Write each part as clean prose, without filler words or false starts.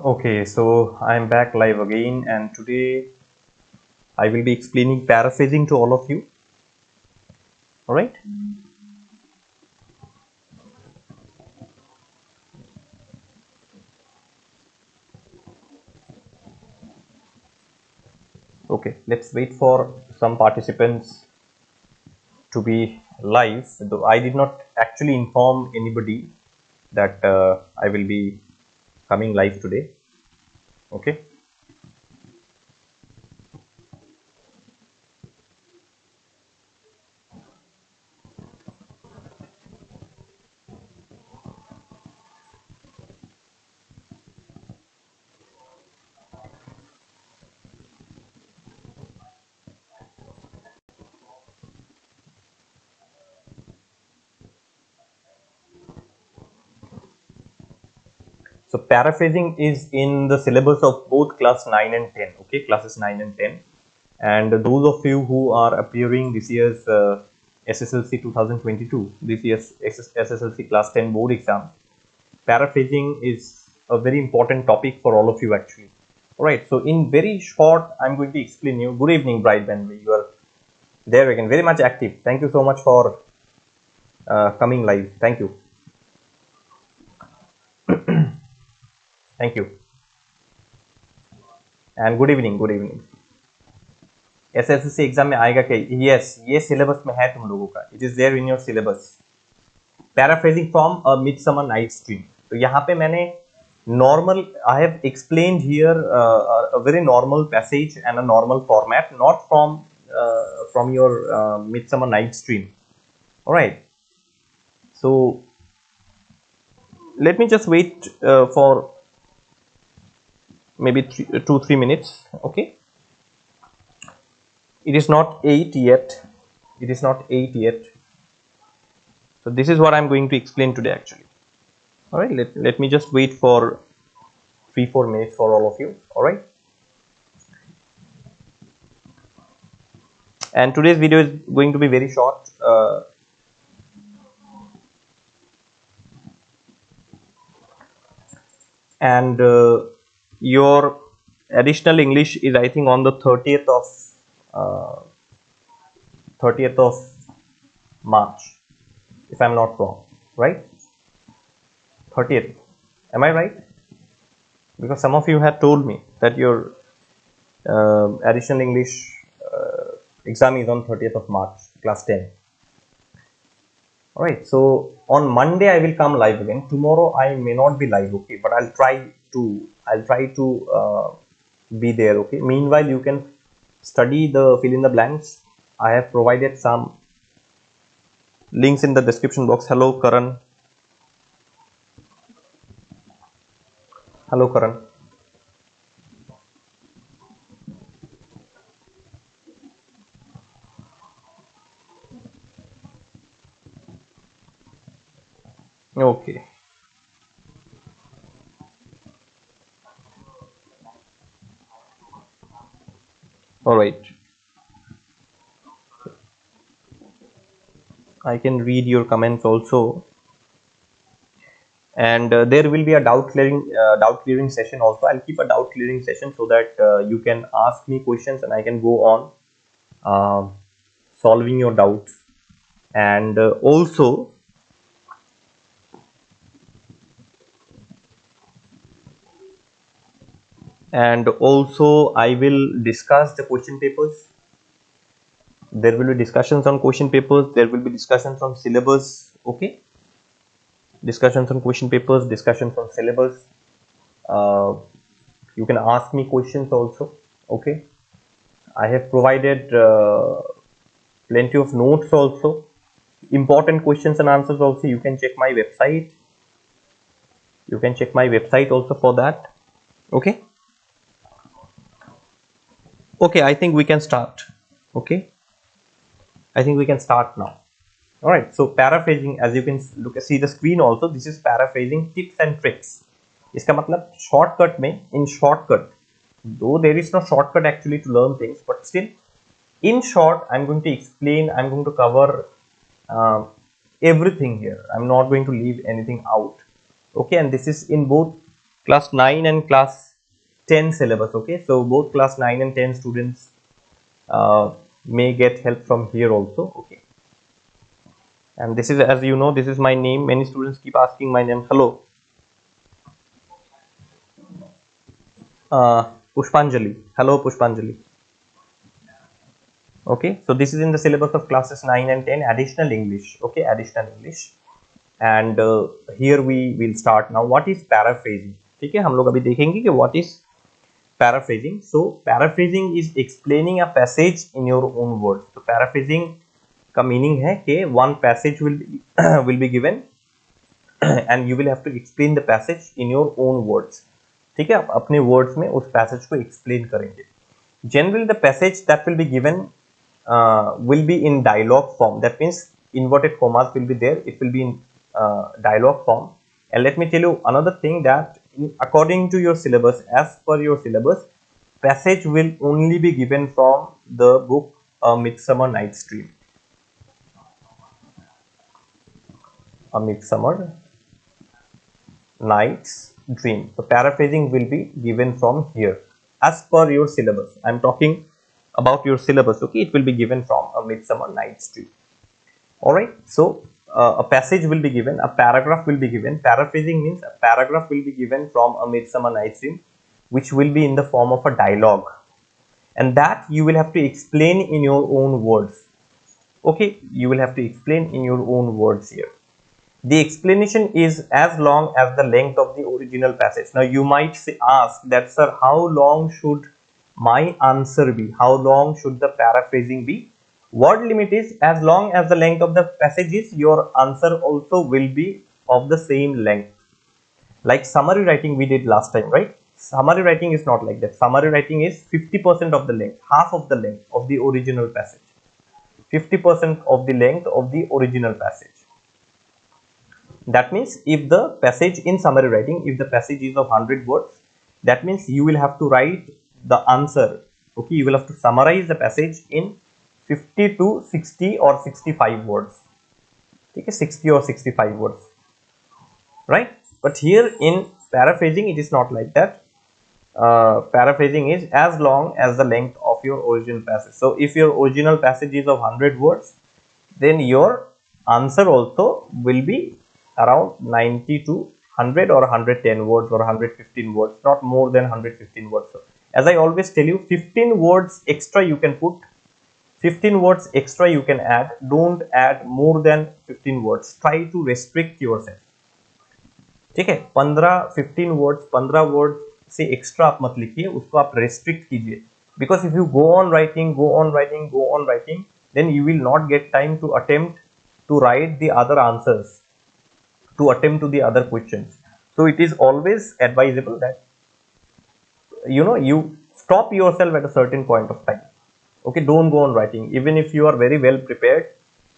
Okay, so I'm back live again, and today I will be explaining paraphrasing to all of you. All right. Okay, let's wait for some participants to be live. Though I did not actually inform anybody that I will be coming live today. Okay. So paraphrasing is in the syllabus of both class 9 and 10. Okay, classes 9 and 10. And those of you who are appearing this year's SSLC 2022, this year's SSLC class 10 board exam, paraphrasing is a very important topic for all of you actually. All right, so in very short, I'm going to explain you. Good evening, Bright Benway. You are there again, very much active. Thank you so much for coming live. Thank you. Thank you. And good evening. Good evening. SSC exam में आएगा क्या? Yes, ये syllabus में है तुम लोगों का. It is there in your syllabus. Paraphrasing from A Midsummer Night's Dream. तो यहाँ पे मैंने normal, I have explained here a very normal passage and a normal format, not from your Midsummer Night's Dream. All right, so let me just wait for maybe 2-3 minutes. Okay, it is not 8 yet. It is not 8 yet. So this is what I'm going to explain today actually. All right, let me just wait for 3-4 minutes for all of you. All right, and today's video is going to be very short. And your additional English is, I think, on the 30th of March, if I'm not wrong, right? 30th, am I right? Because some of you had told me that your additional English exam is on 30th of March, class 10. All right, so on Monday I will come live again. Tomorrow I may not be live, okay, but I'll try to be there. Okay, meanwhile you can study the fill in the blanks. I have provided some links in the description box. Hello Karan. Hello Karan. Okay. All right. I can read your comments also, and there will be a doubt clearing session also. I'll keep a doubt clearing session so that you can ask me questions and I can go on solving your doubts. And also I will discuss the question papers. There will be discussions on question papers. There will be discussions on syllabus. Okay, discussions on question papers, discussions on syllabus. You can ask me questions also. Okay, I have provided plenty of notes also, important questions and answers also. You can check my website. You can check my website also for that. Okay. Okay, I think we can start. Okay, I think we can start now. All right, so paraphrasing, as you can see the screen also, this is paraphrasing tips and tricks. इसका मतलब shortcut में, in shortcut, though there is no shortcut actually to learn things, but still in short I'm going to explain, I'm going to cover everything here. I'm not going to leave anything out. Okay, and this is in both class 9 and class 10 syllabus. Okay, so both class 9 and 10 students may get help from here also. Okay, and this is, as you know, this is my name. Many students keep asking my name. Hello, Pushpanjali. Hello, Pushpanjali. Okay, so this is in the syllabus of classes 9 and 10, additional English. Okay, additional English. And here we will start now. What is paraphrasing? ठीक है, हम लोग अभी देखेंगे कि what is paraphrasing. So paraphrasing is explaining a passage in your own words. So paraphrasing का meaning है कि one passage will be, will be given and you will have to explain the passage in your own words. ठीक है, आप अपने words में उस passage को explain करेंगे. Generally the passage that will be given will be in dialogue form. That means inverted commas will be there. It will be in dialogue form. And let me tell you another thing, that according to your syllabus, as per your syllabus, passage will only be given from the book A Midsummer Night's Dream. A Midsummer Night's Dream. So paraphrasing will be given from here as per your syllabus. I am talking about your syllabus. Okay, it will be given from A Midsummer Night's Dream. All right, so a passage will be given, a paragraph will be given. Paraphrasing means a paragraph will be given from A Midsummer Night's Dream, which will be in the form of a dialogue, and that you will have to explain in your own words. Okay, you will have to explain in your own words here. The explanation is as long as the length of the original passage. Now you might ask that, sir, how long should my answer be? How long should the paraphrasing be? Word limit is as long as the length of the passage is, your answer also will be of the same length. Like summary writing we did last time, right? Summary writing is not like that. Summary writing is 50% of the length, half of the length of the original passage. 50% of the length of the original passage. That means if the passage in summary writing, if the passage is of 100 words, that means you will have to write the answer. Okay, you will have to summarize the passage in 50 to 60 or 65 words. Okay, 60 or 65 words, right? But here in paraphrasing, it is not like that. Paraphrasing is as long as the length of your original passage. So if your original passage is of 100 words, then your answer also will be around 90 to 100 or 110 words or 115 words, not more than 115 words. So as I always tell you, 15 words extra you can put, 15 words extra you can add. Don't add more than 15 words. Try to restrict yourself. ठीक है, 15 words 15 word से extra आप मत लिखिए, उसको आप restrict कीजिए. Because if you go on writing then you will not get time to attempt to write the other answers, to attempt to the other questions. So it is always advisable that you stop yourself at a certain point of time. Okay, don't go on writing. Even if you are very well prepared,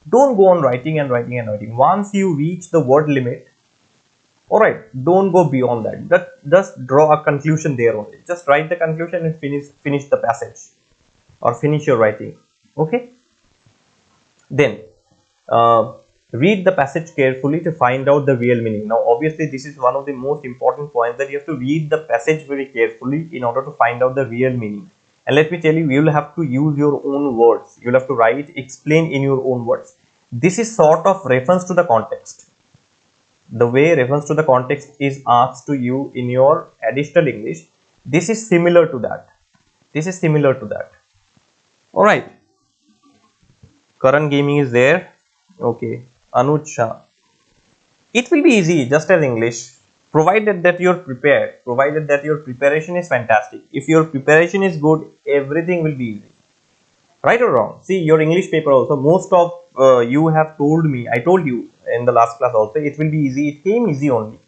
don't go on writing and writing. Once you reach the word limit, all right, don't go beyond that. Just draw a conclusion there only. Just write the conclusion and finish the passage or finish your writing. Okay, then read the passage carefully to find out the real meaning. Now obviously this is one of the most important points, that you have to read the passage very carefully in order to find out the real meaning. And let me tell you, you will have to use your own words. You will have to write, explain in your own words. This is sort of reference to the context. The way reference to the context is asked to you in your additional English, this is similar to that. All right. Karan Gaming is there. Okay. Anuj Shah. It will be easy, just as English, provided that you're prepared, provided that your preparation is fantastic. If your preparation is good, everything will be easy. Right or wrong? See, your English paper also, most of you have told me, I told you in the last class also, it will be easy. It came easy only,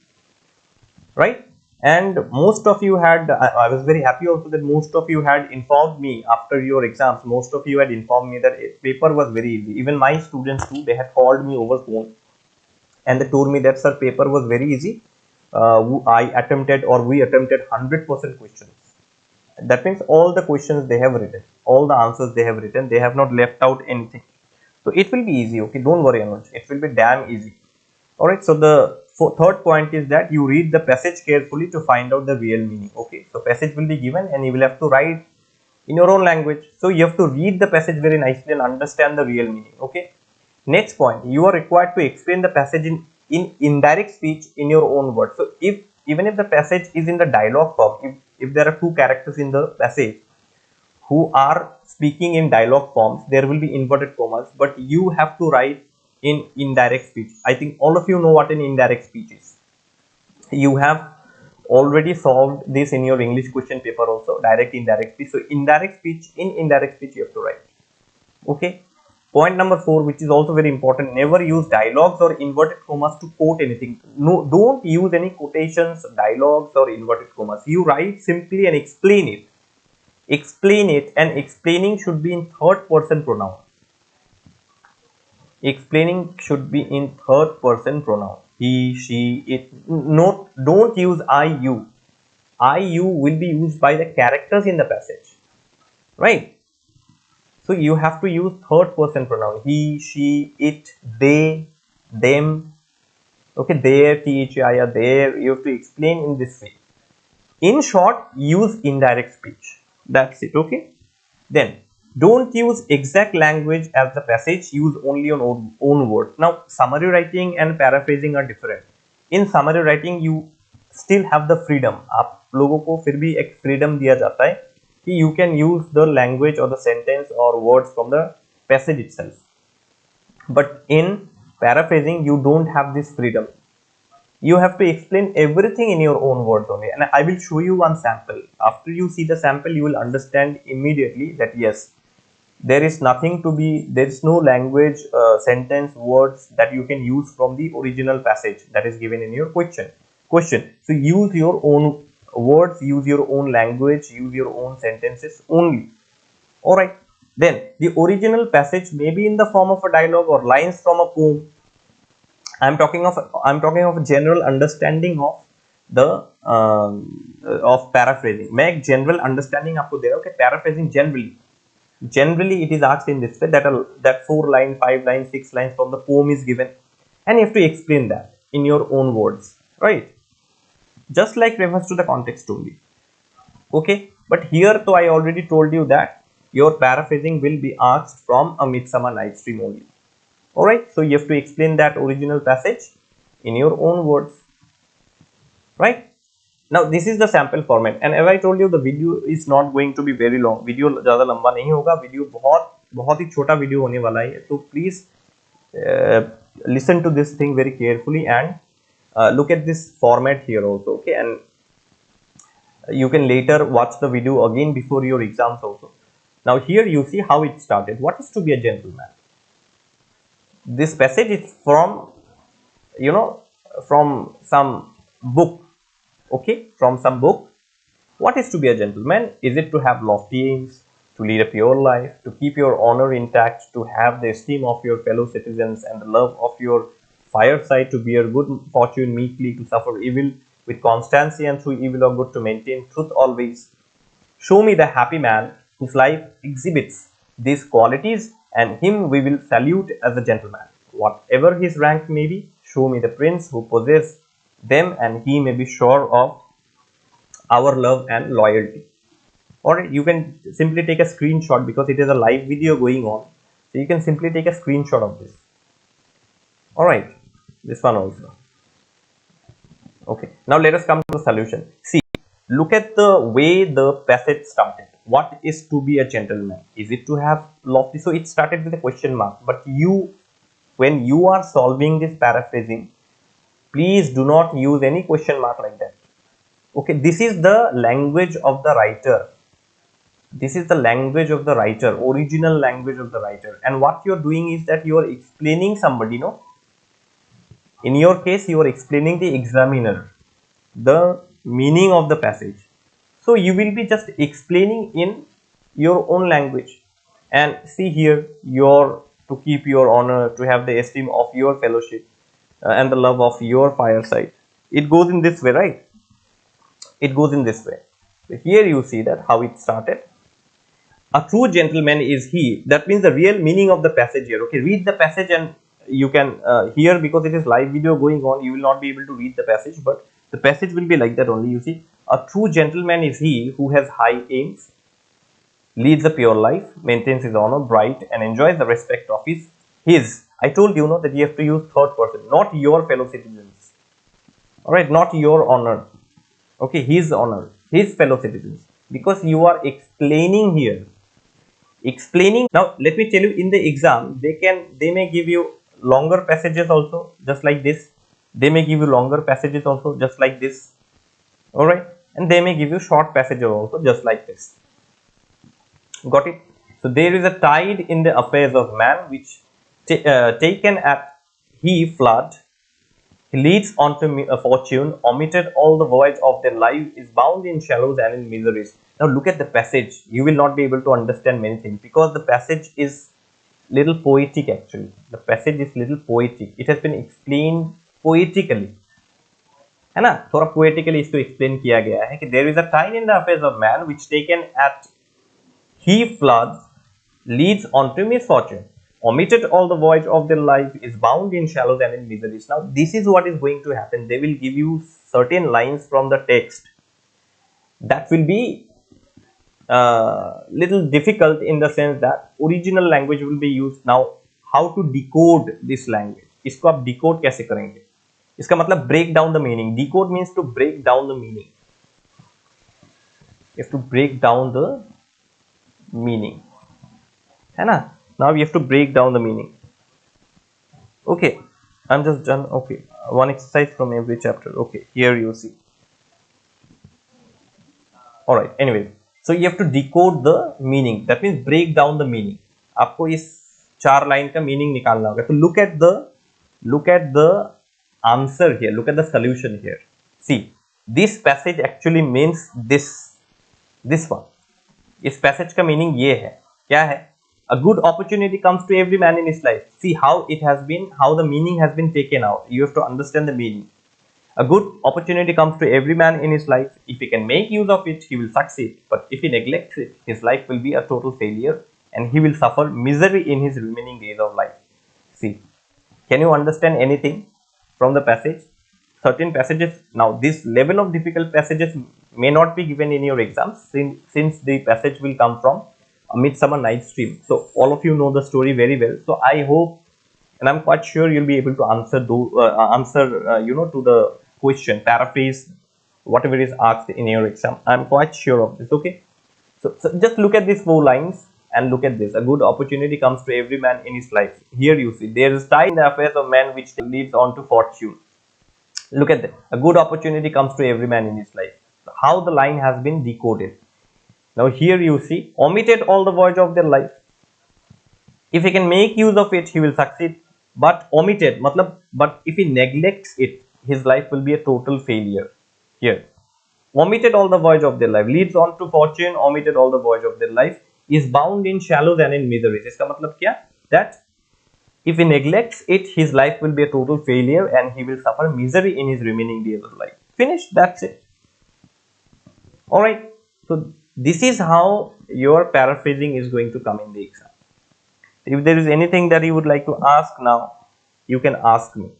right? And most of you had, I was very happy also that most of you had informed me after your exams. Most of you had informed me that paper was very easy. Even my students too, they had called me over phone and they told me that, sir, paper was very easy. We attempted 100% questions. That means all the questions they have written, all the answers they have written, they have not left out anything. So it will be easy. Okay, don't worry, Anuj. It will be damn easy. All right. So the third point is that you read the passage carefully to find out the real meaning. Okay, so passage will be given and you will have to write in your own language. So you have to read the passage very nicely and understand the real meaning. Okay, next point, you are required to explain the passage in indirect speech in your own words. So even if the passage is in the dialogue form, if there are two characters in the passage who are speaking in dialogue forms, there will be inverted commas, but you have to write in indirect speech. I think all of you know what an indirect speech is. You have already solved this in your English question paper also, direct indirect speech. So indirect speech, in indirect speech you have to write. Okay, point number 4, which is also very important, never use dialogues or inverted commas to quote anything. No, don't use any quotations, dialogues or inverted commas. You write simply and explain it. Explain it, and explaining should be in third person pronoun. Explaining should be in third person pronoun. He, she, it. No, don't use I, you. I, you will be used by the characters in the passage, right? So you have to use third person pronoun. He, she, it, they, them. Okay, there, there, there. You have to explain in this way. In short, use indirect speech. That's it. Okay. Then don't use exact language as the passage, use only on own words. Now summary writing and paraphrasing are different. In summary writing you still have the freedom. आप लोगों को फिर भी एक freedom दिया जाता है कि you can use the language or the sentence or words from the passage itself. But in paraphrasing you don't have this freedom. You have to explain everything in your own words only, and I will show you one sample. After you see the sample, you will understand immediately that yes, there is nothing to be, there is no language, sentence, words that you can use from the original passage that is given in your question. So use your own words, use your own language, use your own sentences only. All right. Then the original passage may be in the form of a dialogue or lines from a poem. I'm talking of general understanding of the of paraphrasing. मैं एक general understanding आपको दे रहा हूँ कि paraphrasing generally it is asked in this way that 4 lines, 5 lines, 6 lines from the poem is given, and you have to explain that in your own words, right? Just like refers to the context only. Okay, but here though I already told you that your paraphrasing will be asked from a Midsummer Night's Dream only. Alright, so you have to explain that original passage in your own words, right? Now this is the sample format, and as I told you, the video is not going to be very long. Video ज़्यादा लंबा नहीं होगा, video बहुत ही छोटा video होने वाला है. So please listen to this thing very carefully and look at this format here also, okay? And you can later watch the video again before your exams also. Now here you see how it started. What is to be a gentleman? This passage is from, you know, from some book. Okay, from some book. What is to be a gentleman? Is it to have lofty aims, to lead a pure life, to keep your honor intact, to have the esteem of your fellow citizens and the love of your fireside, to bear good fortune meekly, to suffer evil with constancy, and through evil or good to maintain truth always? Show me the happy man whose life exhibits these qualities, and him we will salute as a gentleman. Whatever his rank may be, show me the prince who possesses them, and he may be sure of our love and loyalty. Or you can simply take a screenshot because it is a live video going on. So you can simply take a screenshot of this. Alright, this one also. Okay, now let us come to the solution. See, look at the way the passage started. What is to be a gentleman? Is it to have lofty? So it started with a question mark. But you, when you are solving this paraphrasing, please do not use any question mark like that. Okay, this is the language of the writer. This is the language of the writer, original language of the writer. And what you are doing is that you are explaining somebody, no? In your case, you are explaining the examiner the meaning of the passage. So you will be just explaining in your own language. And see here, to keep your honor, to have the esteem of your fellowship and the love of your fireside. It goes in this way, right? It goes in this way. So here you see that how it started. A true gentleman is he. That means the real meaning of the passage here. Okay, read the passage and you can here, because it is live video going on, you will not be able to read the passage, but the passage will be like that only. You see, a true gentleman is he who has high aims, leads a pure life, maintains his honor bright, and enjoys the respect of his. I told you, that you have to use third person, not your fellow citizens. All right, not your honor. Okay, his honor, his fellow citizens, because you are explaining here. Explaining now. Let me tell you, in the exam, they may give you longer passages also, just like this. They may give you longer passages also, just like this. All right, and they may give you short passages also, just like this. Got it? So there is a tide in the affairs of man, which taken at he flood, he leads on to a fortune, omitted all the voyage of their life, is bound in shallows and in miseries. Now look at the passage. You will not be able to understand many things, because the passage is little poetic actually. The passage is little poetic. It has been explained poetically. है ना, थोड़ा poetically इसको explain किया गया है कि there is a tide in the affairs of man which taken at he floods, leads on to misfortune, omitted all the voyage of their life, is bound in shallows and in miseries. Now this is what is going to happen. They will give you certain lines from the text that will be little difficult, in the sense that original language will be used. Now how to decode this language, इसको आप decode कैसे करेंगे, इसका मतलब break down the meaning. Decode means to break down the meaning. You have to break down the meaning, है ना. Now we have to break down the meaning. Okay, I'm just done. Okay, one exercise from every chapter. Okay, here you see. All right, anyway, so you have to decode the meaning. That means break down the meaning. आपको इस 4 line का meaning निकालना होगा. तो look at the answer here. Look at the solution here. See, this passage actually means this one. इस passage का meaning ये है. क्या है? A good opportunity comes to every man in his life. See how how the meaning has been taken out. You have to understand the meaning. A good opportunity comes to every man in his life. If he can make use of it, he will succeed. But if he neglects it, his life will be a total failure, and he will suffer misery in his remaining days of life. See, can you understand anything from the passage? Certain passages. Now this level of difficult passages may not be given in your exams, since the passage will come from a Midsummer Night's Dream. So all of you know the story very well. So I hope, and I'm quite sure, you'll be able to answer to the question, paraphrase whatever is asked in your exam. I'm quite sure of this. Okay, so just look at these 4 lines and look at this. A good opportunity comes to every man in his life. Here you see, there is tide in the affairs of man which leads on to fortune. Look at that. A good opportunity comes to every man in his life. How the line has been decoded. Now here you see, omitted all the voyage of their life. If he can make use of it, he will succeed. But omitted, but if he neglects it, his life will be a total failure. Here, omitted all the voyage of their life, leads on to fortune, omitted all the voyage of their life, is bound in shallows and in miseries. इसका मतलब क्या? That if he neglects it, his life will be a total failure, and he will suffer misery in his remaining days of life. Finished. That's it. All right. So this is how your paraphrasing is going to come in the exam. If there is anything that you would like to ask now, you can ask me.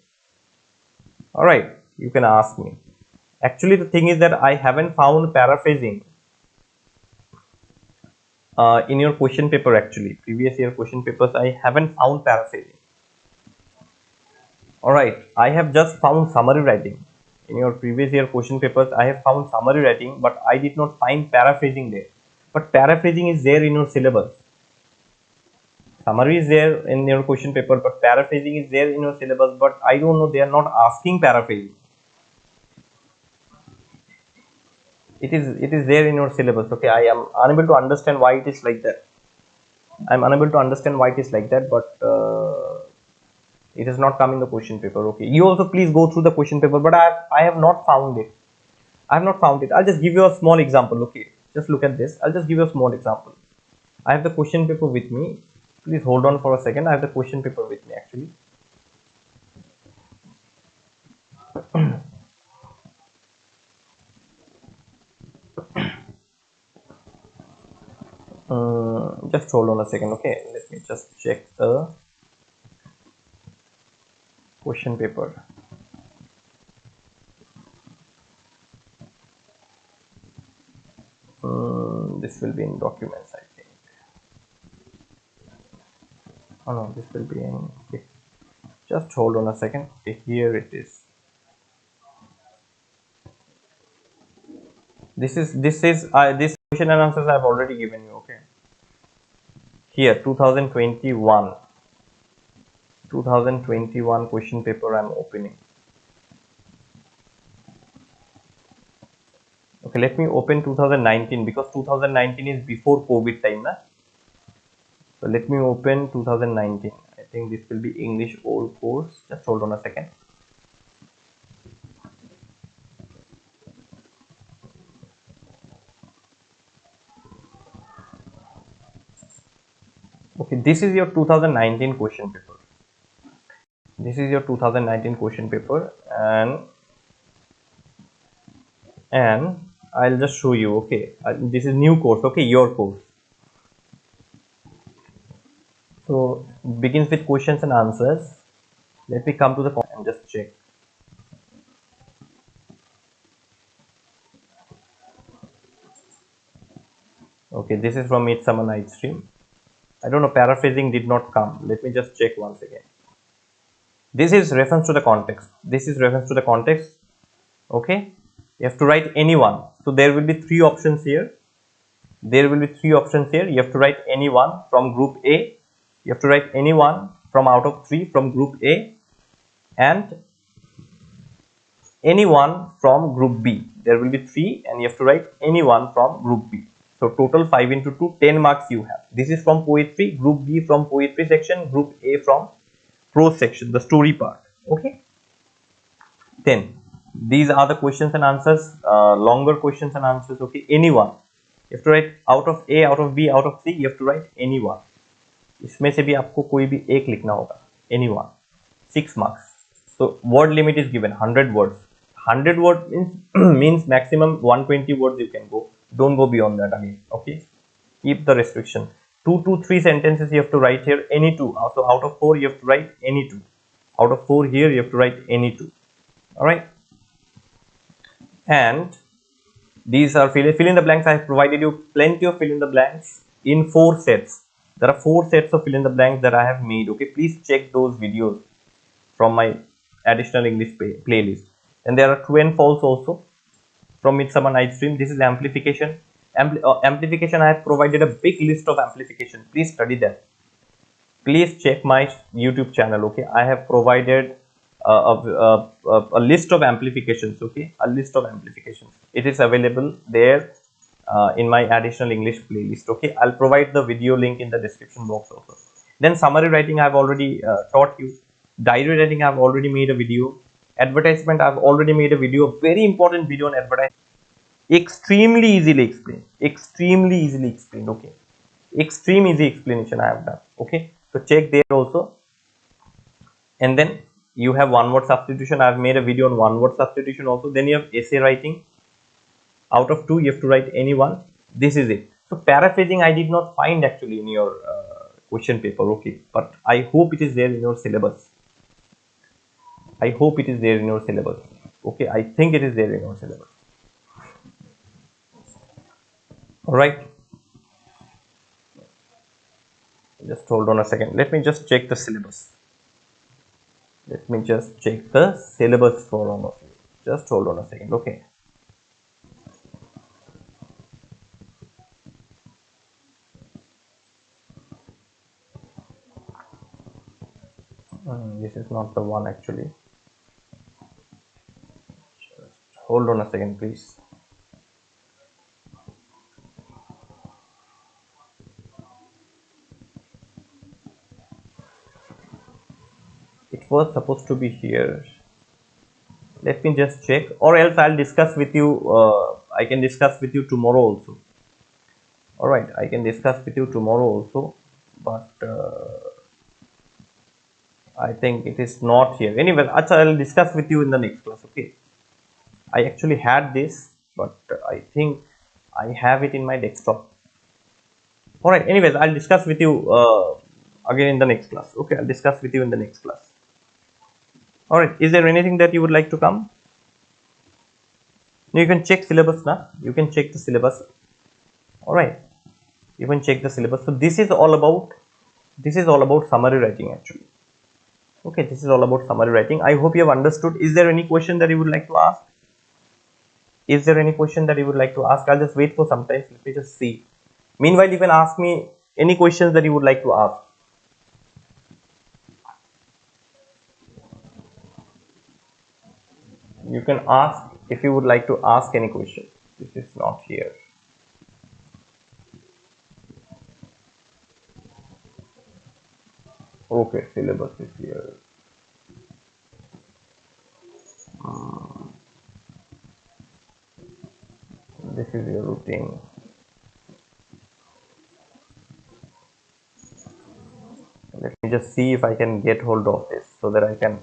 All right, you can ask me. Actually, the thing is that I haven't found paraphrasing in your question paper. Actually, previous year question papers, I haven't found paraphrasing. All right, I have just found summary writing. In your previous year question papers, I have found summary writing, but I did not find paraphrasing there. But paraphrasing is there in your syllabus. Summary is there in your question paper, but paraphrasing is there in your syllabus. But I don't know, they are not asking paraphrasing. It is there in your syllabus. Okay, I am unable to understand why it is like that. I am unable to understand why it is like that, but it has not come in the question paper. Okay, you also please go through the question paper, but I have not found it. I have not found it. I'll just give you a small example. Okay, just look at this. I'll just give you a small example. I have the question paper with me. Please hold on for a second. I have the question paper with me actually. Just hold on a second. Okay, let me just check the question paper. This will be in documents, I think. Oh no, this will be in, okay. Just hold on a second. Okay, here it is. This question and answers I've already given you. Okay, here 2021 question paper I'm opening. Okay, let me open 2019 because 2019 is before COVID time, na? So let me open 2019. I think this will be English old course. Just hold on a second. Okay, this is your 2019 question paper. This is your 2019 question paper, and I'll just show you. Okay, this is new course. Okay, your course. So begins with questions and answers. Let me come to the content and just check. Okay, this is from Midsummer Night Stream. I don't know, paraphrasing did not come. Let me just check once again. This is reference to the context. This is reference to the context. Okay, you have to write any one. So there will be three options here. There will be three options here. You have to write any one from group A. You have to write any one from out of three from group A, and any one from group B. There will be three, and you have to write any one from group B. So total 5 into 2, 10 marks you have. This is from poetry, group B from poetry section, group A from prose section, the story part. Okay. Then these are the questions and answers, longer questions and answers. Okay, any one. You have to write out of A, out of B, out of C. You have to write any one. इसमें से भी आपको कोई भी एक लिखना होगा. Any one. 6 marks. So word limit is given 100 words. 100 words means maximum 120 words you can go. Don't go beyond that again. Okay, keep the restriction. 2 to 3 sentences you have to write here, any two. So out of 4 you have to write any two. Out of 4 here you have to write any two. All right, and these are fill in the blanks. I have provided you plenty of fill in the blanks in 4 sets. There are 4 sets of fill in the blanks that I have made. Okay, please check those videos from my additional English playlist. And there are true and false also from Midsummer Night Stream. This is amplification. Amplification, I have provided a big list of amplification. Please study that. Please check my YouTube channel. Okay, I have provided a list of amplifications. Okay, a list of amplifications. It is available there in my additional English playlist. Okay, I'll provide the video link in the description box also. Then summary writing I have already taught you. Diary writing I have already made a video. Advertisement I have already made a video. Very important video on advertisement. Extremely easily explained. Extremely easily explained. Okay, extreme easy explanation I have done. Okay, so check there also. And then you have one word substitution. I have made a video on one word substitution also. Then you have essay writing. Out of 2 you have to write any one. This is it. So paraphrasing I did not find actually in your question paper. Okay, but I hope it is there in your syllabus. I hope it is there in your syllabus. Okay, I think it is there in your syllabus. All right, just hold on a second. Let me just check the syllabus. Let me just check the syllabus for all of you. Just hold on a second. Okay, this is not the one actually. Just hold on a second, please. It was supposed to be here. Let me just check, or else I'll discuss with you. I can discuss with you tomorrow also. All right, I can discuss with you tomorrow also, but I think it is not here. Anyway, I'll discuss with you in the next class. Okay, I actually had this, but I think I have it in my desktop. All right, anyways, I'll discuss with you again in the next class. Okay, I'll discuss with you in the next class. All right, is there anything that you would like to come? You can check syllabus now. You can check the syllabus. All right, you can check the syllabus. So this is all about summary writing actually. Okay, this is all about summary writing. I hope you have understood. Is there any question that you would like to ask? Is there any question that you would like to ask? I'll just wait for some time. Let me just see. Meanwhile, you can ask me any questions that you would like to ask. You can ask if you would like to ask any question. This is not here. Okay, syllabus is here. This is your routine. Let me just see if I can get hold of this so that I can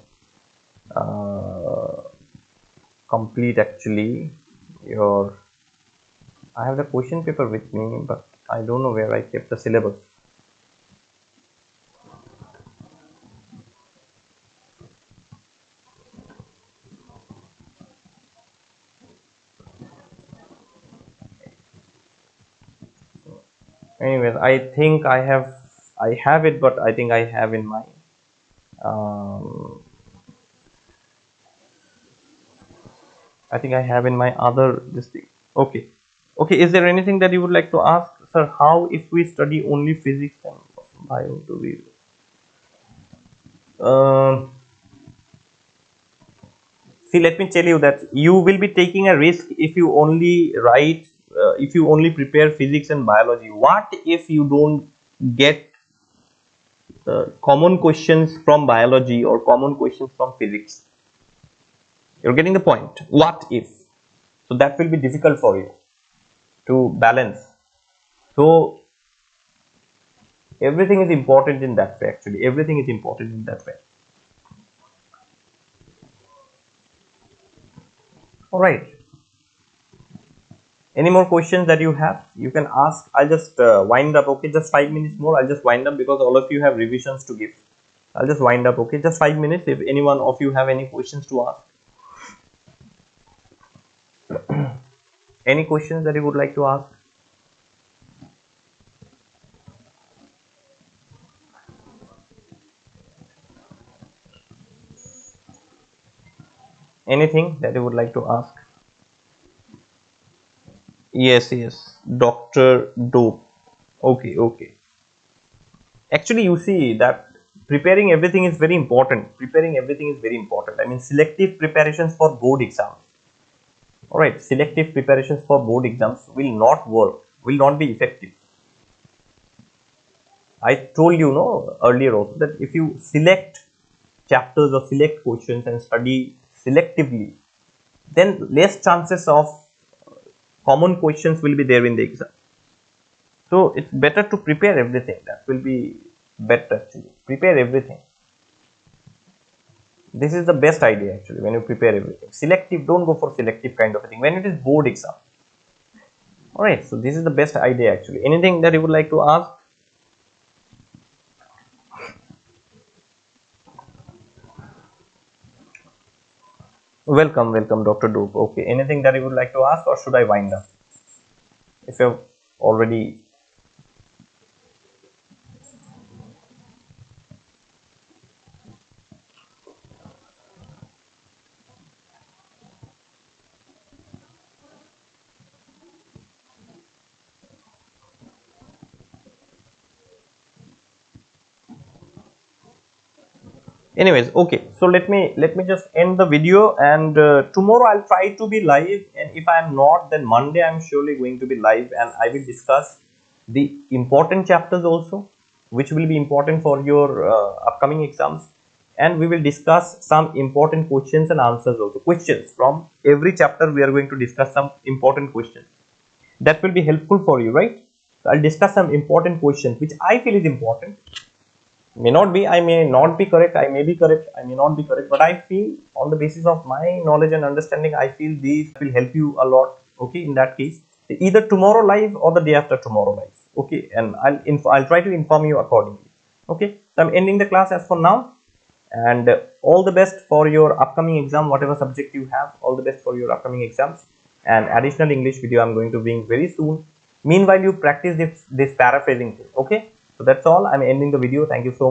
complete actually your. I have the question paper with me, but I don't know where I kept the syllabus. Anyways, I think I have it, but I think I have in my I think I have in my other this thing. Okay. Okay, is there anything that you would like to ask, sir? How if we study only physics and bio do we? See, let me tell you that you will be taking a risk if you only write, if you only prepare physics and biology. What if you don't get common questions from biology or common questions from physics? You're getting the point. What if? So that will be difficult for you to balance. So everything is important in that way. Actually, everything is important in that way. All right. Any more questions that you have? You can ask. I'll just wind up. Okay, just 5 minutes more. I'll just wind up because all of you have revisions to give. I'll just wind up. Okay, just 5 minutes. If any one of you have any questions to ask, any questions that you would like to ask. Anything that you would like to ask? Yes, yes. Dr. Dope. Okay, okay. Actually, you see that preparing everything is very important. Preparing everything is very important. I mean, selective preparations for board exams. All right, selective preparations for board exams will not work, will not be effective. I told you, no, earlier also that if you select chapters or select questions and study selectively, then less chances of common questions will be there in the exam. So it's better to prepare everything. That will be better actually. Prepare everything. This is the best idea actually when you prepare everything. Selective, don't go for selective kind of a thing when it is board exam. Alright, so this is the best idea actually. Anything that you would like to ask? Welcome, welcome Dr. Doop. Okay, anything that you would like to ask or should I wind up? If you've already anyways, okay, so let me just end the video and tomorrow I'll try to be live, and if I'm not, then Monday I'm surely going to be live and I will discuss the important chapters also, which will be important for your upcoming exams, and we will discuss some important questions and answers also. Questions from every chapter, we are going to discuss some important questions that will be helpful for you, right? So I'll discuss some important questions which I feel is important. May not be, I may not be correct, I may be correct, I may not be correct, but I feel on the basis of my knowledge and understanding, I feel these will help you a lot. Okay, in that case, either tomorrow live or the day after tomorrow live. Okay, and I'll try to inform you accordingly. Okay, so I'm ending the class as for now, and all the best for your upcoming exam, whatever subject you have. All the best for your upcoming exams. And additional English video I'm going to bring very soon. Meanwhile, you practice this paraphrasing thing. Okay, so that's all. I'm ending the video. Thank you so much.